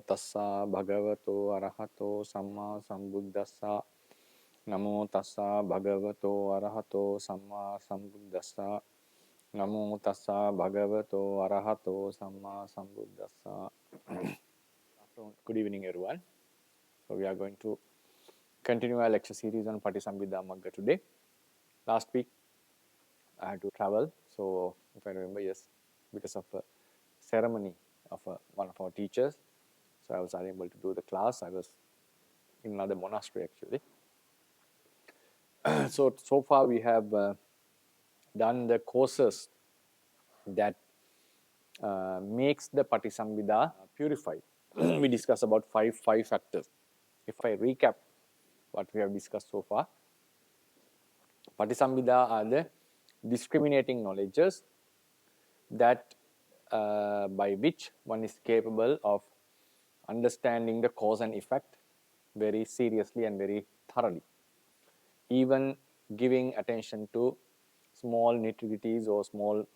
tassa bhagavato arahato samma sambuddhassa. Namo tassa bhagavato arahato samma sambuddhassa. Namo tassa bhagavato arahato samma sambuddhassa. Good evening, everyone. So we are going to continue our lecture series on Patisambhida Magga today. Last week I had to travel, so if I remember, yes, because of a ceremony of one of our teachers, so I was unable to do the class. I was in another monastery actually. So far we have done the courses that makes the Patisambhida purified. We discussed about five factors. If I recap what we have discussed so far, Patisambhida are the discriminating knowledges that by which one is capable of understanding the cause and effect very seriously and very thoroughly, even giving attention to small nitty-gritties or small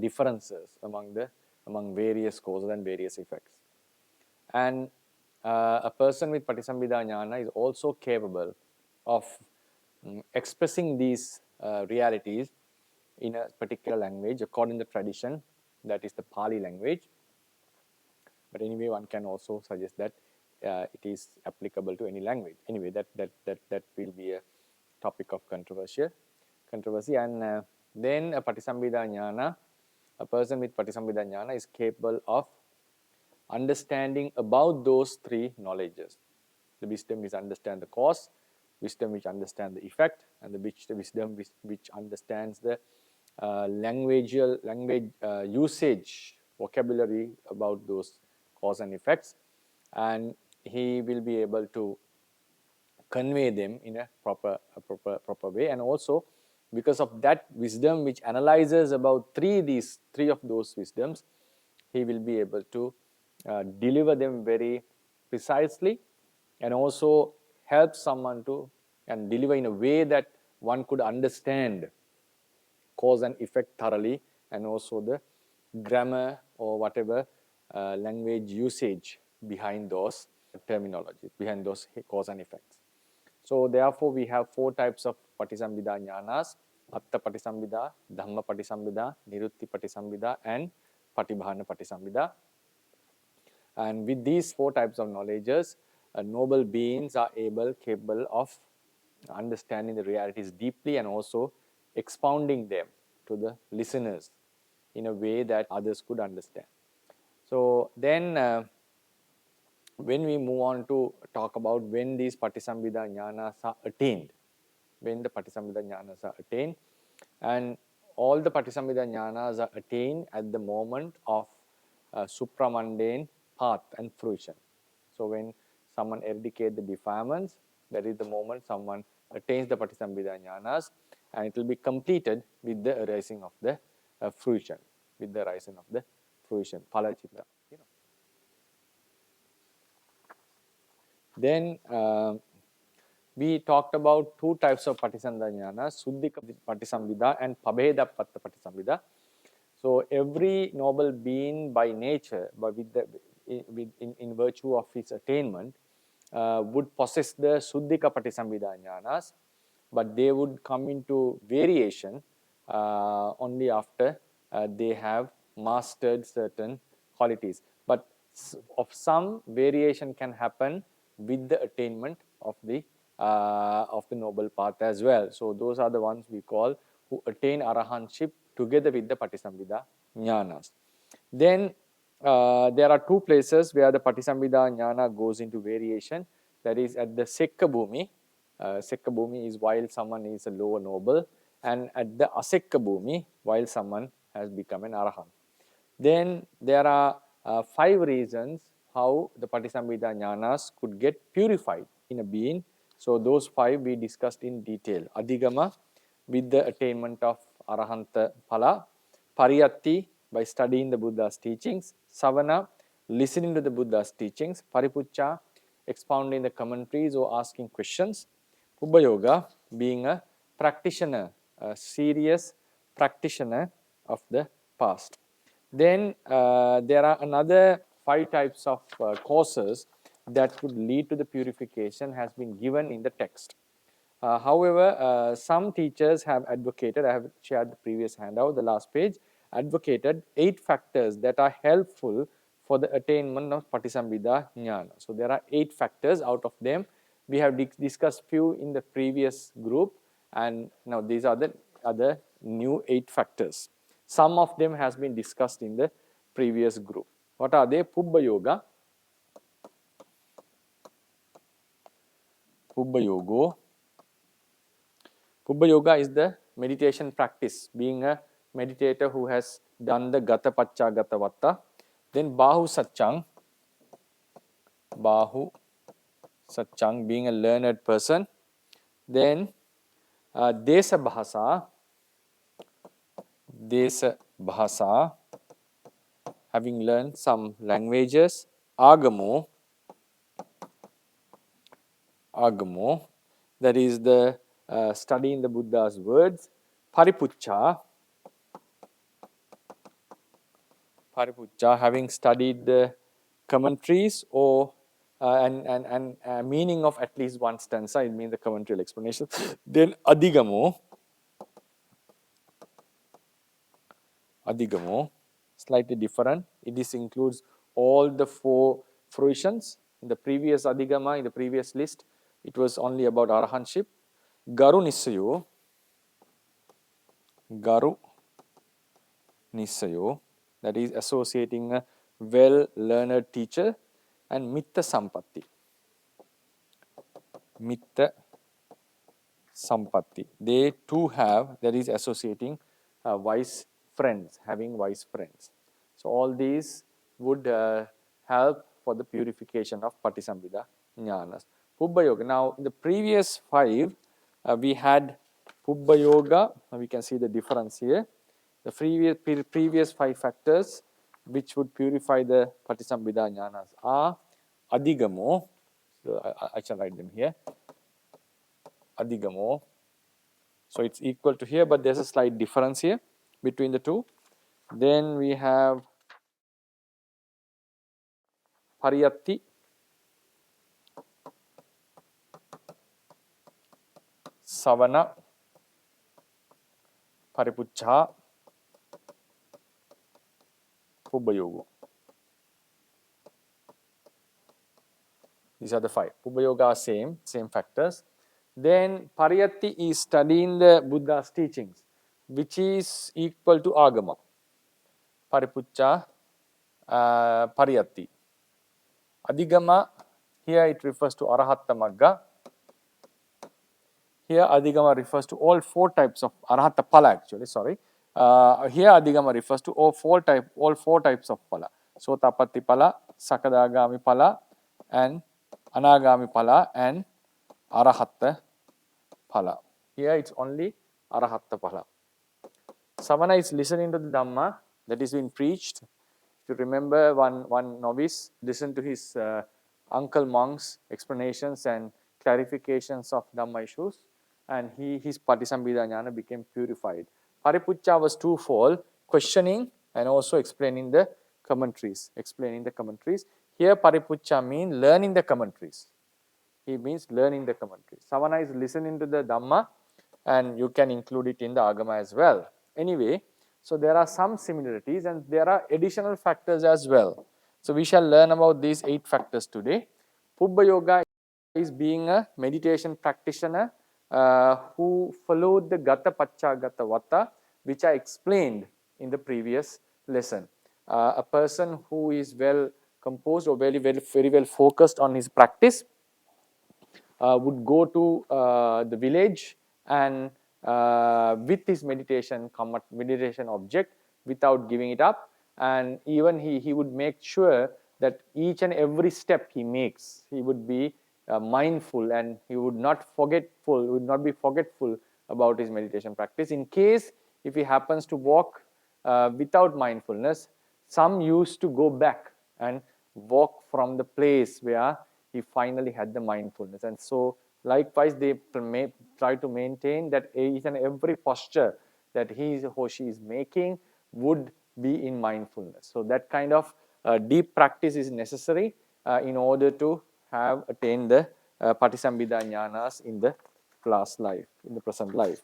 differences among various causes and various effects. And a person with Patisambhida Jnana is also capable of expressing these realities in a particular language according to the tradition, that is the Pali language. But anyway, one can also suggest that it is applicable to any language. Anyway, that will be a topic of controversy. And then a Patisambhida Jnana, a person with Patisambhida Jnana is capable of understanding about those three knowledges. The wisdom which understands the cause, wisdom which understands the effect, and the wisdom which understands the language usage, vocabulary about those cause and effects, and he will be able to convey them in a proper way. And also, because of that wisdom which analyzes about three of those wisdoms, he will be able to deliver them very precisely, and also help someone to and deliver in a way that one could understand cause and effect thoroughly, and also the grammar or whatever language usage behind those terminologies, behind those cause and effects. So therefore we have four types of Patisambhida Jnanas: Atta Patisambhida, Dhamma Patisambhida, Nirutti Patisambhida, and Patibhana Patisambhida. And with these four types of knowledges, noble beings are capable of understanding the realities deeply and also expounding them to the listeners in a way that others could understand. So then when we move on to talk about when these Patisambhida Jnanas are attained, when the Patisambhida Jnanas are attained, and all the Patisambhida Jnanas are attained at the moment of supramundane path and fruition. So when someone eradicates the defilements, that is the moment someone attains the Patisambhida Jnanas, and it will be completed with the arising of the fruition, phala chitta. Then we talked about two types of Patisambhida Jnana: Suddhika Patisambhida and Pabhedapatta Patisambhida. So every noble being by nature, but in virtue of his attainment, would possess the Suddhika Patisambhida Jnanas, but they would come into variation only after they have mastered certain qualities. But of some variation can happen with the attainment of the noble path as well. So those are the ones we call who attain arahantship together with the Patisambhida Jnanas. Then there are two places where the Patisambhida Jnana goes into variation. That is at the Sekka Bhumi. Sekka Bhumi is while someone is a lower noble, and at the Asekka Bhumi while someone has become an Arahant. Then there are 5 reasons how the Patisambhida Jnanas could get purified in a being. So those 5 we discussed in detail. Adhigama, with the attainment of Arahanta Phala. Pariyatti, by studying the Buddha's teachings. Savana, listening to the Buddha's teachings. Paripuccha, expounding the commentaries or asking questions. Ubba Yoga, being a practitioner, a serious practitioner of the past. Then there are another 5 types of causes that would lead to the purification has been given in the text. However, some teachers have advocated, I have shared the previous handout, the last page, advocated 8 factors that are helpful for the attainment of Patisambhida Jnana. So there are 8 factors. Out of them, we have discussed few in the previous group, and now these are the other new 8 factors. Some of them has been discussed in the previous group. What are they? Pubbha Yoga, Pubbha Yogo. Pubbha Yoga is the meditation practice, being a meditator who has done the Gata Pacca Gata Vatta. Then Bahu Satchang, being a learned person. Then Desa Bhasa, having learned some languages. Agamo, that is the studying the Buddha's words. Paripuccha, having studied the commentaries or and meaning of at least one stanza, it means the commentary explanation. Then Adhigamo, slightly different. It includes all the 4 fruitions. In the previous Adhigama, in the previous list, it was only about Arahantship. Garu Nisayo, that is associating a well-learned teacher. And Mitta Sampatti, they too have, that is associating wise friends, having wise friends. So all these would help for the purification of Patisambhida Jnanas. Pubbha Yoga. Now, in the previous 5, we had Pubbha Yoga. We can see the difference here. The previous 5 factors which would purify the Patisambhida Jnanas are Adhigamo. So I shall write them here. Adhigamo. So it's equal to here, but there's a slight difference here between the two. Then we have Pariyatti, Savana, Paripuccha, Pubbha Yoga. These are the 5. Pubbha Yoga are same factors. Then Pariyatti is studying the Buddha's teachings, which is equal to Agama. Paripuccha, Pariyatti. Adhigama, here it refers to Arahatta Magga. Here Adhigama refers to all 4 types of Arahatta Phala actually, sorry. Here Adhigama refers to all four types of Phala. Sotapatti Phala, Sakadagami Phala, and Anagami Phala, and Arahatta Phala. Here it's only Arahatta Phala. Savana is listening to the Dhamma that is being preached. If you remember, one novice listened to his uncle monk's explanations and clarifications of Dhamma issues, and his Patisambhida Jnana became purified. Paripuccha was twofold, questioning and also explaining the commentaries. Here Paripuccha means learning the commentaries. He means learning the commentaries. Savana is listening to the Dhamma, and you can include it in the Agama as well. Anyway, so there are some similarities and there are additional factors as well. So we shall learn about these 8 factors today. Pubbha Yoga is being a meditation practitioner who followed the Gata Pacca Gata Vatta, which I explained in the previous lesson. A person who is well composed or very well focused on his practice would go to the village and with his meditation object without giving it up, and even he would make sure that each and every step he makes, he would be mindful, and he would not be forgetful about his meditation practice. In case if he happens to walk without mindfulness, some used to go back and walk from the place where he finally had the mindfulness. And so likewise they try to maintain that each and every posture that he or she is making would be in mindfulness. So that kind of deep practice is necessary in order to have attained the Patisambhida jnanas in the last life, in the present life.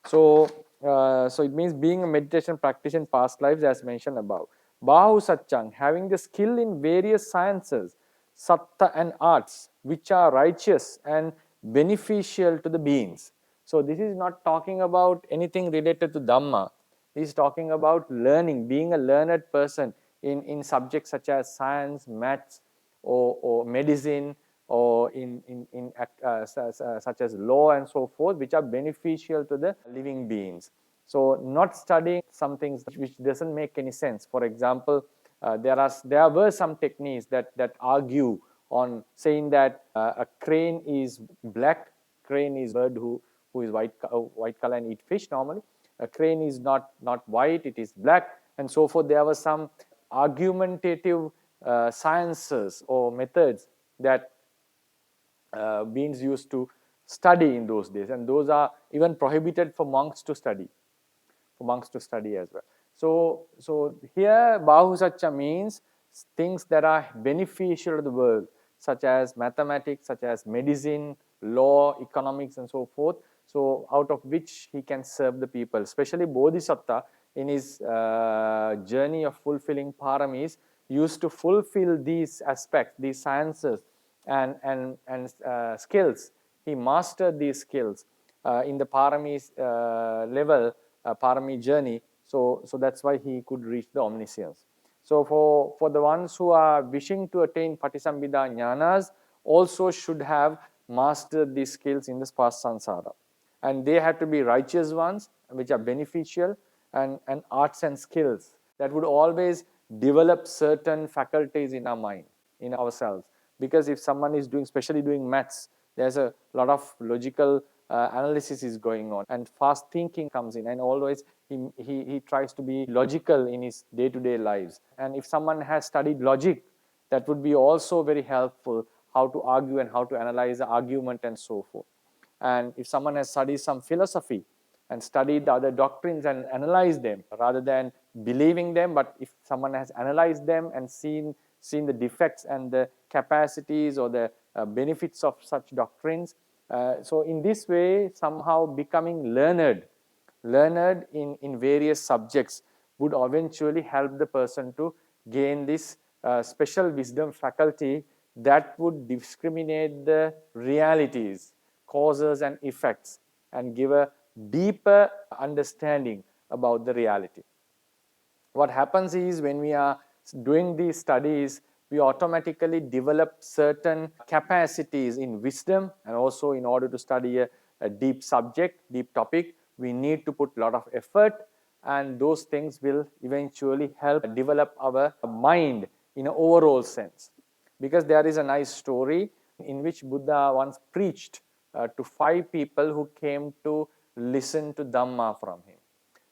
So, so it means being a meditation practitioner in past lives, as mentioned above. Bahu Satchang, having the skill in various sciences, satta and arts, which are righteous and beneficial to the beings. So this is not talking about anything related to Dhamma. This is talking about learning, being a learned person in subjects such as science, maths, or medicine, or such as law and so forth, which are beneficial to the living beings. So not studying some things which doesn't make any sense. For example, there were some techniques that argue on saying that a crane is black, crane is bird who is white color and eat fish normally. A crane is not white, it is black, and so forth. There were some argumentative sciences or methods that beings used to study in those days, and those are even prohibited for monks to study, as well. So here Bahu Satcha means things that are beneficial to the world, such as mathematics, such as medicine, law, economics, and so forth. So out of which he can serve the people, especially Bodhisattva in his journey of fulfilling paramis used to fulfill these aspects, these sciences and skills. He mastered these skills in the paramis level, parami journey. So that's why he could reach the omniscience. So for the ones who are wishing to attain Patisambhida jnanas, also should have mastered these skills in this past samsara. And they have to be righteous ones, which are beneficial, and arts and skills that would always develop certain faculties in our mind, in ourselves. Because if someone is especially doing maths, there's a lot of logical analysis is going on, and fast thinking comes in, and always he tries to be logical in his day-to-day lives. And if someone has studied logic, that would be also very helpful, how to argue and how to analyze the argument and so forth. And if someone has studied some philosophy and studied the other doctrines and analyzed them rather than believing them, but if someone has analyzed them and seen the defects and the capacities or the benefits of such doctrines, so in this way, somehow becoming learned in various subjects would eventually help the person to gain this special wisdom faculty that would discriminate the realities, causes and effects, and give a deeper understanding about the reality. What happens is, when we are doing these studies, we automatically develop certain capacities in wisdom, and also in order to study a deep subject, deep topic, we need to put a lot of effort, and those things will eventually help develop our mind in an overall sense. Because there is a nice story in which Buddha once preached to 5 people who came to listen to Dhamma from him.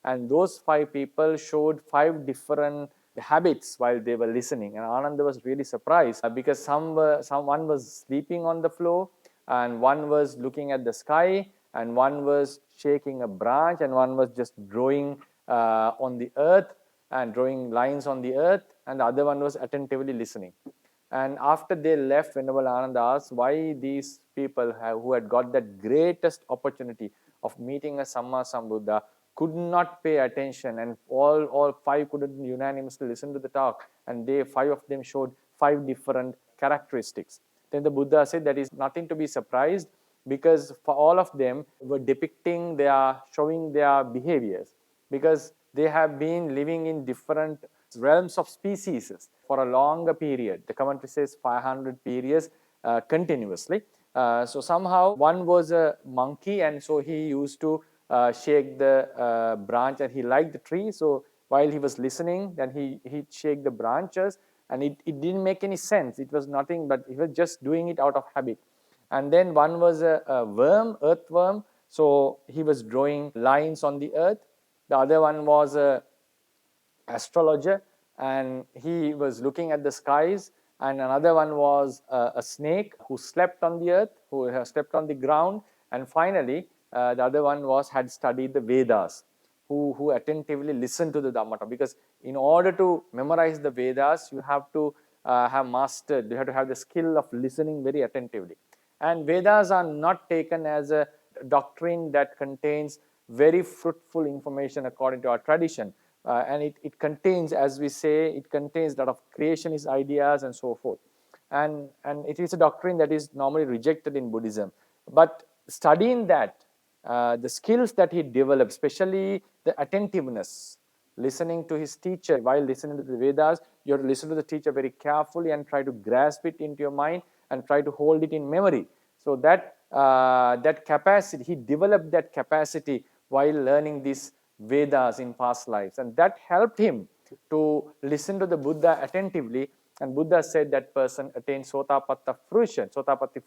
And those 5 people showed 5 different habits while they were listening. And Ananda was really surprised because one was sleeping on the floor, and one was looking at the sky, and one was shaking a branch, and one was just drawing on the earth and drawing lines on the earth, and the other one was attentively listening. And after they left, Venerable Ananda asked why these people who had got that greatest opportunity of meeting a Samma Sambuddha could not pay attention, and all 5 couldn't unanimously listen to the talk, and 5 of them showed 5 different characteristics. Then the Buddha said that is nothing to be surprised, because for all of them were showing their behaviors, because they have been living in different realms of species for a longer period. The commentary says 500 periods continuously. So somehow one was a monkey, and so he used to shake the branch, and he liked the tree. So while he was listening, then he'd shake the branches, and it didn't make any sense. It was nothing, but he was just doing it out of habit. And then one was a worm, earthworm. So he was drawing lines on the earth. The other one was a astrologer, and he was looking at the skies. And another one was a snake who slept on the earth, who slept on the ground. And finally, the other one had studied the Vedas, who attentively listen to the Dhamma talk, because in order to memorize the Vedas, you have to have mastered, you have to have the skill of listening very attentively. And Vedas are not taken as a doctrine that contains very fruitful information according to our tradition. And it contains, as we say, it contains a lot of creationist ideas and so forth. And it is a doctrine that is normally rejected in Buddhism. But studying that, the skills that he developed, especially the attentiveness, listening to his teacher while listening to the Vedas, you have to listen to the teacher very carefully and try to grasp it into your mind and try to hold it in memory. So that that capacity, he developed that capacity while learning these Vedas in past lives, and that helped him to listen to the Buddha attentively. And Buddha said that person attained Sotapatti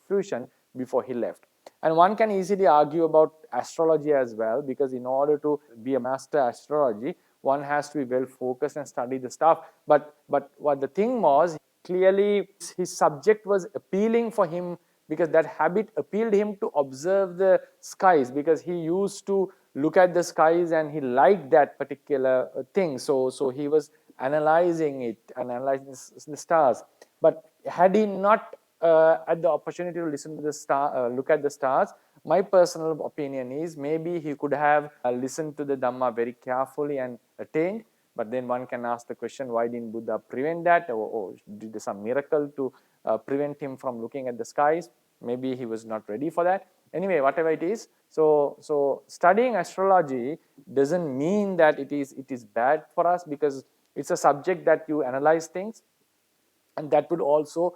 fruition before he left. And one can easily argue about astrology as well, because in order to be a master astrology, one has to be well focused and study the stuff. But what the thing was, clearly his subject was appealing for him, because that habit appealed him to observe the skies, because he used to look at the skies and he liked that particular thing. So he was analyzing it and analyzing the stars. But had he not had the opportunity to listen to the star, look at the stars, my personal opinion is maybe he could have listened to the Dhamma very carefully and attained. But then one can ask the question, why didn't Buddha prevent that? Or did some miracle to prevent him from looking at the skies? Maybe he was not ready for that. Anyway, whatever it is, so studying astrology doesn't mean that it is bad for us, because it's a subject that you analyze things, and that would also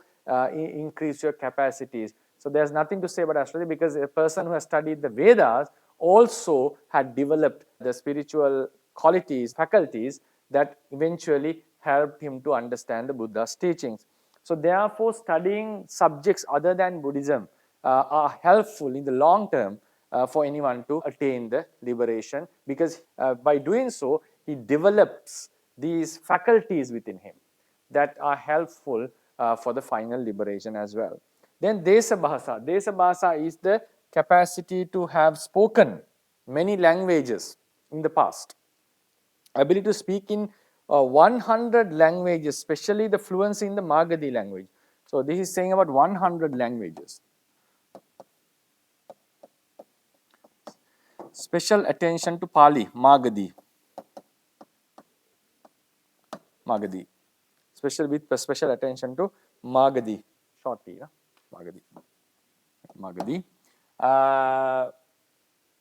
increase your capacities. So there's nothing to say about astrology, because a person who has studied the Vedas also had developed the spiritual qualities, faculties that eventually helped him to understand the Buddha's teachings. So therefore, studying subjects other than Buddhism are helpful in the long term for anyone to attain the liberation, because by doing so, he develops these faculties within him that are helpful for the final liberation as well. Then Desabhasa. Desabhasa is the capacity to have spoken many languages in the past. Ability to speak in 100 languages, especially the fluency in the Magadhi language. So this is saying about 100 languages. Special attention to Pali, Magadhi. Magadhi. Special attention to Magadhi. Short T, Magadhi. Magadhi.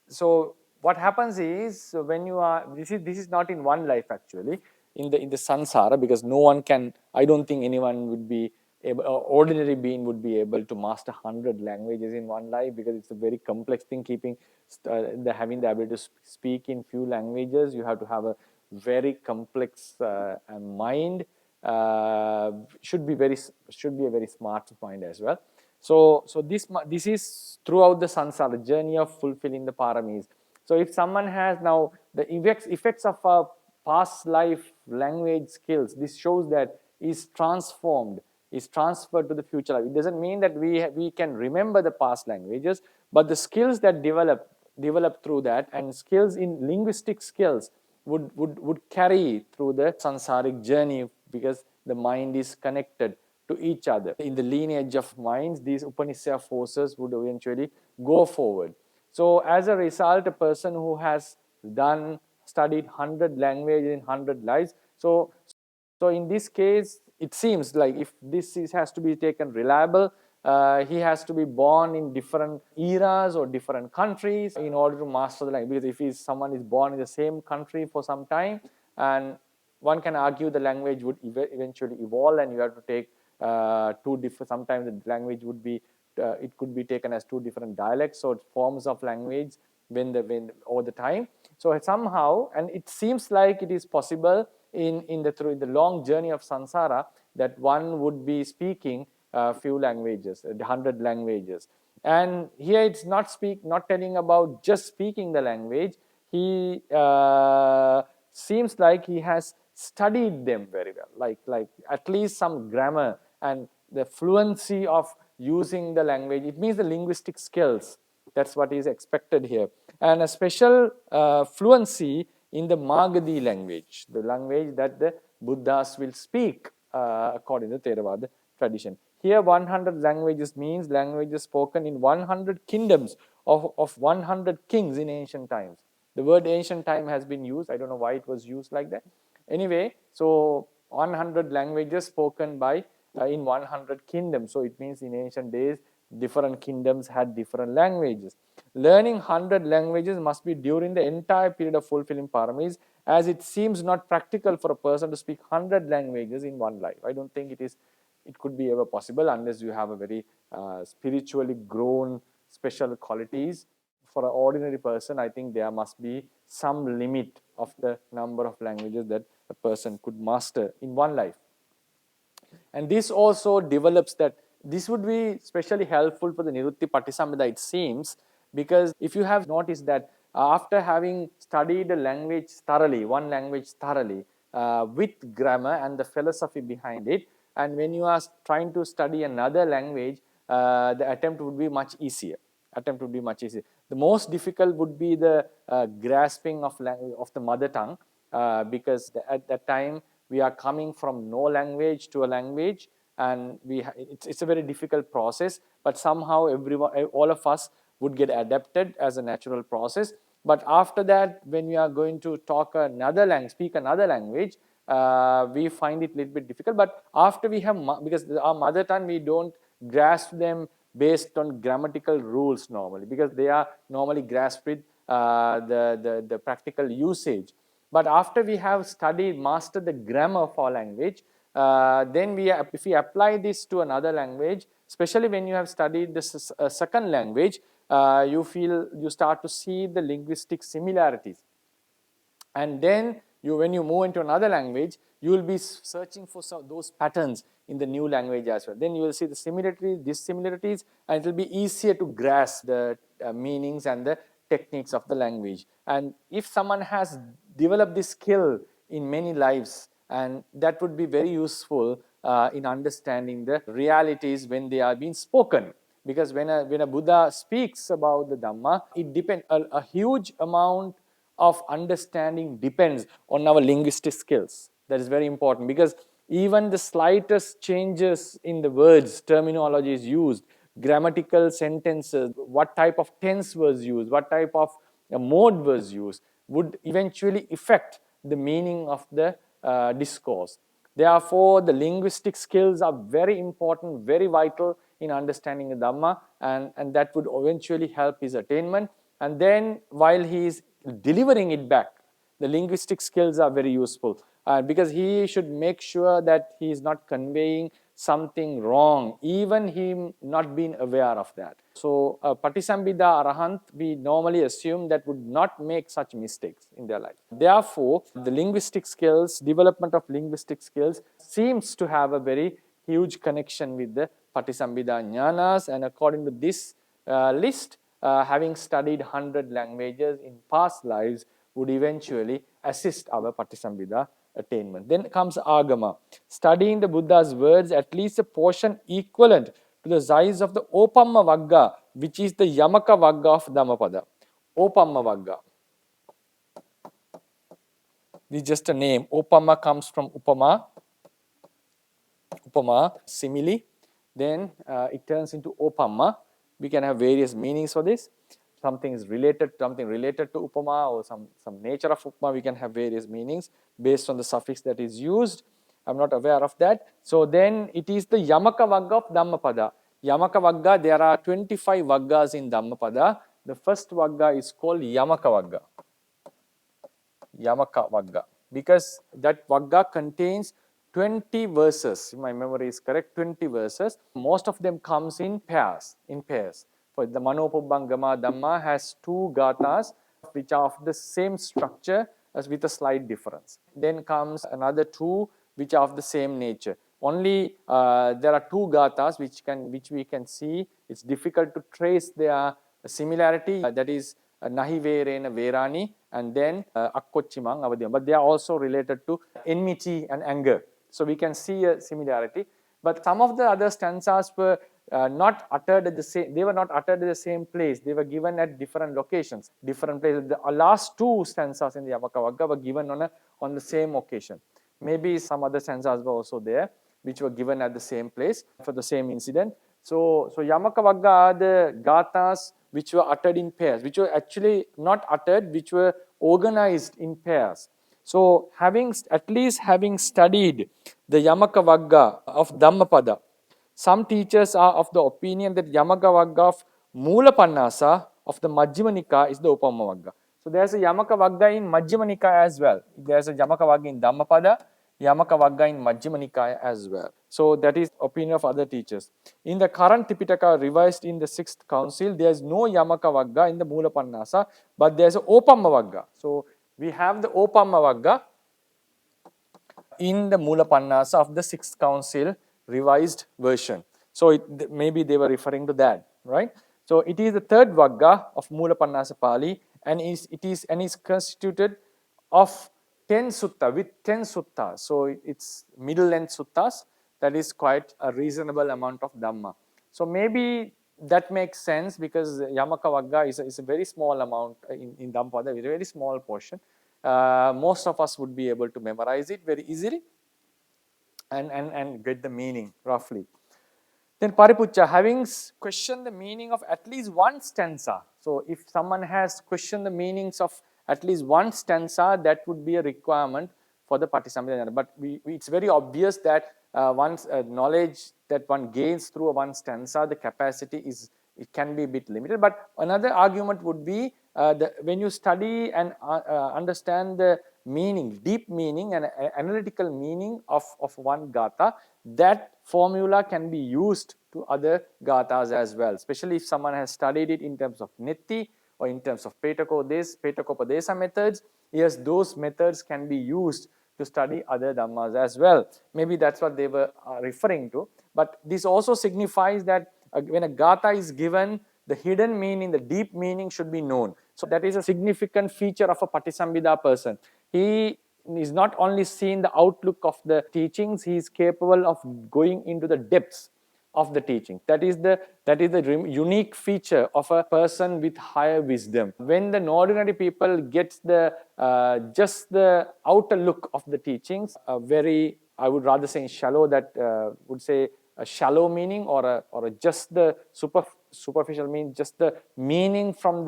So what happens is, when you are, this is not in one life actually, in the samsara, because no one can, I don't think anyone would be able, or ordinary being would be able to master 100 languages in one life, because it's a very complex thing. Having the ability to speak in few languages, you have to have a very complex mind. Should be a very smart mind as well. So this is throughout the samsara journey of fulfilling the paramis. So if someone has now the effects of a past life language skills, this shows that is transformed, is transferred to the future life. It doesn't mean that we can remember the past languages, but the skills that develop through that, and skills in linguistic skills would carry through the samsaric journey, because the mind is connected to each other. In the lineage of minds, these Upanishad forces would eventually go forward. So as a result, a person who has studied 100 languages in 100 lives, so in this case, it seems like if this has to be taken reliable, he has to be born in different eras or different countries in order to master the language. Because if someone is born in the same country for some time, and one can argue the language would eventually evolve, and you have to take sometimes the language would be, it could be taken as two different dialects or forms of language over the time. So somehow, and it seems like it is possible through the long journey of samsara, that one would be speaking few languages, 100 languages. And here it's not telling about just speaking the language. He seems like he has studied them very well, like at least some grammar and the fluency of using the language. It means the linguistic skills. That's what is expected here. And a special fluency in the Magadhi language, the language that the Buddhas will speak according to Theravada tradition. Here 100 languages means languages spoken in 100 kingdoms of 100 kings in ancient times. The word ancient time has been used. I don't know why it was used like that. Anyway, so 100 languages spoken by in 100 kingdoms. So it means in ancient days, different kingdoms had different languages. Learning 100 languages must be during the entire period of fulfilling paramis, as it seems not practical for a person to speak 100 languages in one life. I don't think it could be ever possible unless you have a very spiritually grown special qualities. For an ordinary person, I think there must be some limit of the number of languages that a person could master in one life. And this also develops that this would be especially helpful for the Nirutti Patisambhida, it seems, because if you have noticed that after having studied a language thoroughly, one language thoroughly, with grammar and the philosophy behind it, and when you are trying to study another language, the attempt would be much easier. The most difficult would be the grasping of the mother tongue, because at that time we are coming from no language to a language, and it's a very difficult process, but somehow all of us would get adapted as a natural process. But after that, when we are going to speak another language, we find it a little bit difficult. But after we have, because our mother tongue, we don't grasp them based on grammatical rules normally, because they are normally grasped with the practical usage. But after we have mastered the grammar of our language, then if we apply this to another language, especially when you have studied this second language, you start to see the linguistic similarities. And then when you move into another language, you will be searching for those patterns in the new language as well. Then you will see the similarities, dissimilarities, and it will be easier to grasp the meanings and the techniques of the language. And if someone has developed this skill in many lives, and that would be very useful in understanding the realities when they are being spoken. Because when a Buddha speaks about the Dhamma, it depends, a huge amount of understanding depends on our linguistic skills. That is very important, because even the slightest changes in the words, terminologies used, grammatical sentences, what type of tense was used, what type of mode was used, would eventually affect the meaning of the discourse. Therefore, the linguistic skills are very important, very vital in understanding the Dhamma, and that would eventually help his attainment. And then while he is delivering it back, the linguistic skills are very useful, because he should make sure that he is not conveying something wrong, even him not being aware of that. So Patisambhida Arahant, we normally assume that would not make such mistakes in their life. Therefore, the linguistic skills, development of linguistic skills seems to have a very huge connection with the Patisambhida Jnanas, and according to this list, having studied 100 languages in past lives would eventually assist our Patisambhida attainment. Then comes Agama, studying the Buddha's words at least a portion equivalent to the size of the Opamma Vagga, which is the Yamaka Vagga of Dhammapada. Opamma Vagga. This is just a name. Opamma comes from Upama. Upama, simile. Then it turns into Opamma. We can have various meanings for this. Something related to Upama, or some nature of Upama, we can have various meanings based on the suffix that is used. I'm not aware of that. So then it is the Yamaka Vagga of Dhammapada. Yamaka Vagga, there are 25 Vaggas in Dhammapada. The first Vagga is called Yamaka Vagga. Yamaka Vagga. Because that Vagga contains 20 verses, if my memory is correct, 20 verses. Most of them comes in pairs. For the Manopubbangama Dhamma has 2 gathas which are of the same structure as with a slight difference. Then comes another 2 which are of the same nature. Only there are 2 gathas which we can see. It's difficult to trace their similarity. That is Nahi Verena Verani, and then Akkochimang Avadiyam. But they are also related to enmity and anger. So we can see a similarity. But some of the other stanzas were not uttered at the same, they were not uttered at the same place. They were given at different locations, different places. The last two stanzas in the Yamaka Vagga were given on the same occasion. Maybe some other stanzas were also there, which were given at the same place for the same incident. So Yamaka Vagga are the gathas which were uttered in pairs, which were actually not uttered, which were organized in pairs. So at least having studied the Yamaka Vagga of Dhammapada, some teachers are of the opinion that Yamaka Vagga of Mula Pannasa of the Majjhima Nikaya is the Upama Vagga. So there's a Yamaka Vagga in Majjhima Nikaya as well. There's a Yamaka Vagga in Dhammapada, Yamaka Vagga in Majjhima Nikaya as well. So that is opinion of other teachers. In the current Tipitaka revised in the 6th Council, there is no Yamaka Vagga in the Mula Pannasa, but there's a Opama Vagga. So we have the Opama Vagga in the Mula Pannasa of the 6th Council revised version. So maybe they were referring to that, right? So it is the third Vagga of Mula Pannasa Pali, and it is constituted of 10 sutta, with 10 suttas. So it's middle length suttas. That is quite a reasonable amount of Dhamma. So maybe that makes sense, because Yamaka Vagga is a very small amount in Dhammapada, a very small portion. Most of us would be able to memorize it very easily and get the meaning roughly. Then Paripuccha, having questioned the meaning of at least one stanza. So if someone has questioned the meanings of at least one stanza, that would be a requirement for the Patisambhida. But it's very obvious that one's knowledge that one gains through one stanza, the capacity it can be a bit limited. But another argument would be when you study and understand the meaning, deep meaning and analytical meaning of one gatha, that formula can be used to other gathas as well, especially if someone has studied it in terms of Netti or in terms of Phetakopadesa methods. Yes, those methods can be used to study other dhammas as well. Maybe that's what they were referring to. But this also signifies that when a gatha is given, the hidden meaning, the deep meaning should be known. So that is a significant feature of a Patisambhida person. He is not only seeing the outlook of the teachings, he is capable of going into the depths of the teaching. That is the unique feature of a person with higher wisdom. When the ordinary people gets the just the outer look of the teachings, I would rather say shallow, that would say a shallow meaning, or just the superficial meaning, just the meaning from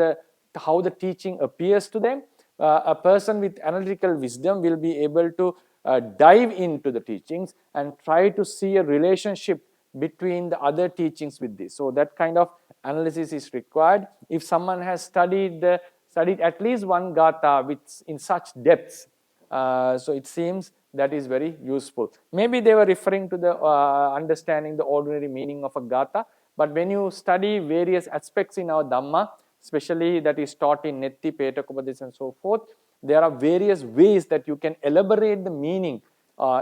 how the teaching appears to them. A person with analytical wisdom will be able to dive into the teachings and try to see a relationship between the other teachings with this. So that kind of analysis is required. If someone has studied at least one gatha in such depths, so it seems that is very useful. Maybe they were referring to the understanding the ordinary meaning of a gatha, but when you study various aspects in our Dhamma, especially that is taught in Netti, Phetakopadesa and so forth, there are various ways that you can elaborate the meaning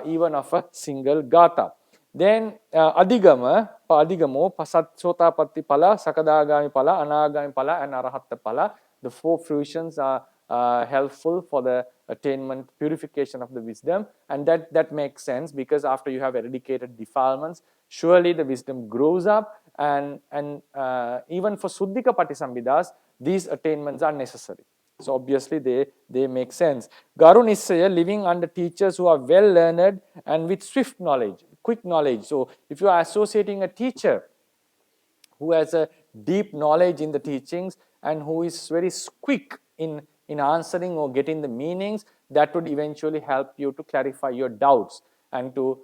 even of a single gatha. Then Adhigamo, Sotapatti Pala, Sakadagami Pala, Anagami Pala and Arahatta Pala. The 4 fruitions are helpful for the attainment, purification of the wisdom, and that makes sense, because after you have eradicated defilements, surely the wisdom grows up, and even for Suddhika Patisambhidas, these attainments are necessary. So obviously they make sense. Garu Nissaya, living under teachers who are well learned and with swift knowledge, quick knowledge. So if you are associating a teacher who has a deep knowledge in the teachings and who is very quick in answering or getting the meanings, that would eventually help you to clarify your doubts and to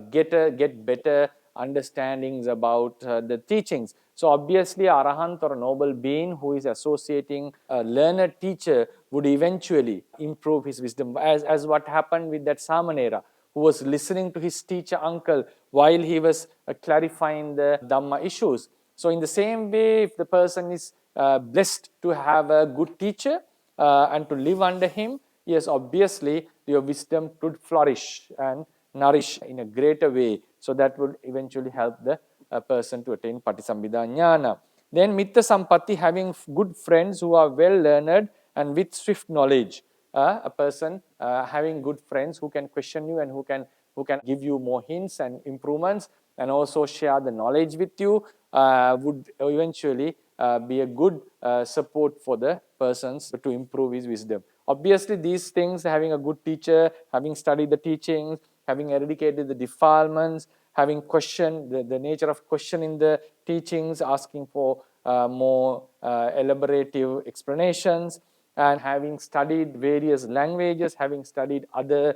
get better understandings about the teachings. So obviously Arahant or a noble being who is associating a learned teacher would eventually improve his wisdom, as what happened with that Samanera who was listening to his teacher uncle while he was clarifying the Dhamma issues. So in the same way, if the person is blessed to have a good teacher and to live under him, yes, obviously your wisdom would flourish and nourish in a greater way. So that would eventually help the person to attain Patisambhida Jnana. Then Mitta Sampatti, having good friends who are well learned and with swift knowledge. A person having good friends who can question you and who can give you more hints and improvements. and also share the knowledge with you would eventually be a good support for the persons to improve his wisdom. Obviously, these things, having a good teacher, having studied the teachings, having eradicated the defilements, having questioned the nature of questioning the teachings, asking for more elaborative explanations, and having studied various languages, having studied other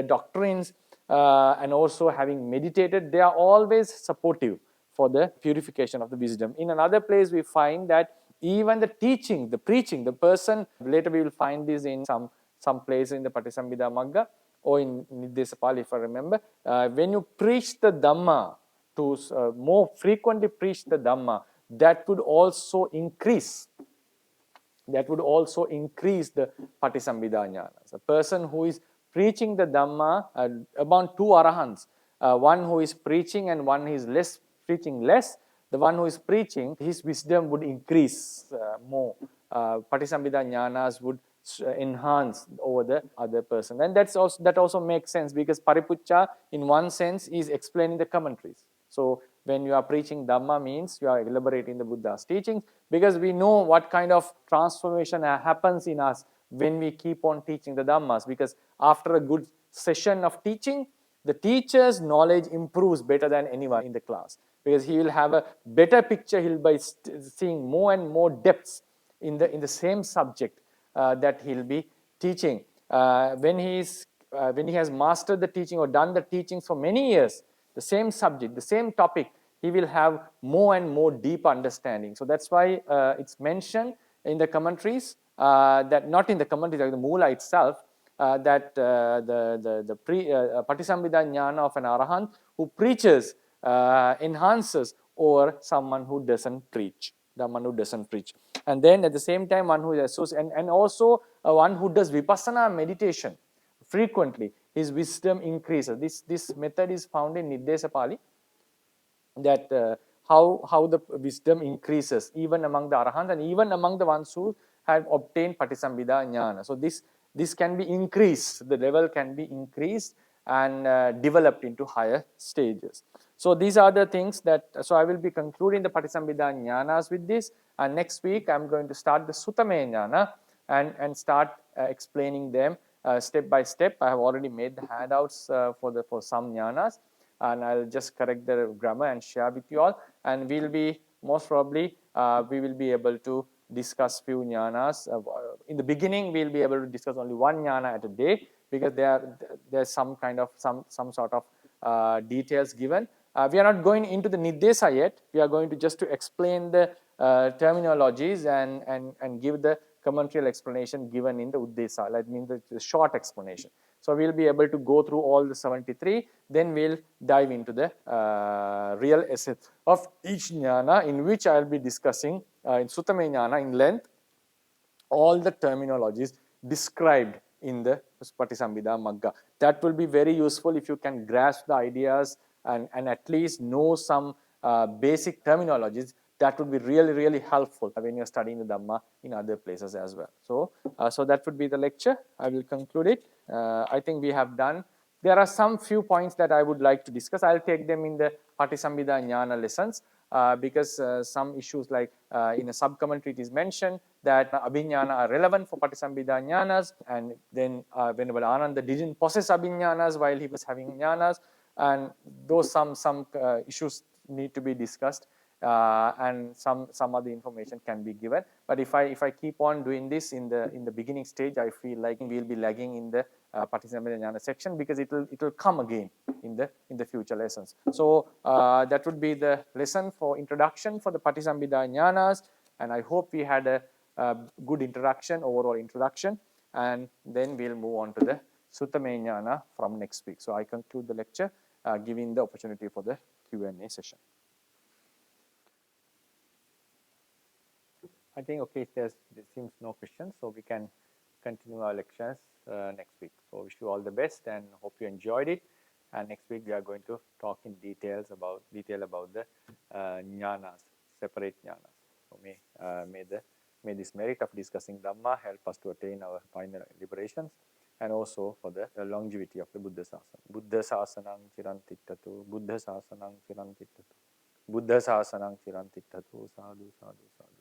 doctrines, and also having meditated, they are always supportive for the purification of the wisdom. In another place, we find that even the teaching, the preaching, the person, later we will find this in some place in the Patisambhida Magga or in 𝐸𝐴 if I remember, when you preach the Dhamma, to more frequently preach the Dhamma, that would also increase the Patisambhida jnanas. A person who is preaching the Dhamma, about two arahants, one who is preaching and one who is preaching less, the one who is preaching, his wisdom would increase more. Patisambhida jnanas would enhance over the other person. And that also makes sense, because Paripuccha, in one sense, is explaining the commentaries. So when you are preaching Dhamma, means you are elaborating the Buddha's teachings, because we know what kind of transformation happens in us when we keep on teaching the Dhammas. Because after a good session of teaching, the teacher's knowledge improves better than anyone in the class, because he will have a better picture. He'll be seeing more and more depths in the same subject that he'll be teaching. When he has mastered the teaching or done the teachings for many years, the same subject, the same topic, he will have more and more deep understanding. So that's why it's mentioned in the commentaries, that not in the commentaries, like the Mula itself, that the Patisambhida jnana of an arahant who preaches enhances over someone who doesn't preach. And then at the same time, one who is associated, and also one who does vipassana meditation frequently, his wisdom increases. This method is found in 𝐸𝐴, that how the wisdom increases even among the arahants and even among the ones who have obtained Patisambhida jnana. So this can be increased, the level can be increased and developed into higher stages. So these are the things that, so I will be concluding the Patisambhida jnanas with this, and next week I'm going to start the Sutame jnana and start explaining them step by step. I have already made the handouts for some jnanas, and I'll just correct the grammar and share with you all, and we'll be most probably we will be able to discuss few jnanas. In the beginning, we'll be able to discuss only one jnana at a day, because there's some kind of some sort of details given. We are not going into the 𝐸𝐴 yet. We are going to just to explain the terminologies and give the commentarial explanation given in the 𝐸𝐴. That means the short explanation. So we'll be able to go through all the 73. Then we'll dive into the real essence of each jnana, in which I'll be discussing in Sutame jnana in length all the terminologies described in the Patisambhida Magga. That will be very useful if you can grasp the ideas and at least know some basic terminologies. That would be really helpful when you're studying the Dhamma in other places as well. So that would be the lecture. I will conclude it. I think we have done. There are some few points that I would like to discuss. I'll take them in the Patisambhida jnana lessons, because some issues like in a sub-commentary it is mentioned that abhiññāna are relevant for Patisambhida jnanas, and then Venerable Ananda didn't possess abhiññānas while he was having jnanas, and those some issues need to be discussed, and some other information can be given. But if I keep on doing this in the beginning stage, I feel like we'll be lagging in the Patisambhida jnana section, because it will come again in the future lessons. So that would be the lesson for introduction for the Patisambhida jnanas, and I hope we had a good introduction, overall introduction, and then we'll move on to the Sutame jnana from next week. So I conclude the lecture, giving the opportunity for the Q&A session. I think, okay, there seems no questions, so we can continue our lectures next week. So wish you all the best and hope you enjoyed it. And next week we are going to talk in detail about the jnanas, separate jnanas. So may this merit of discussing Dhamma help us to attain our final liberations. and also for the longevity of the Buddha Sasana. Buddha Sasanang Chiran Tiktatu, Buddha Sasanang Chiran Tiktatu, Buddha Sasanang Chiran Tiktatu, sadhu, sadhu, sadhu.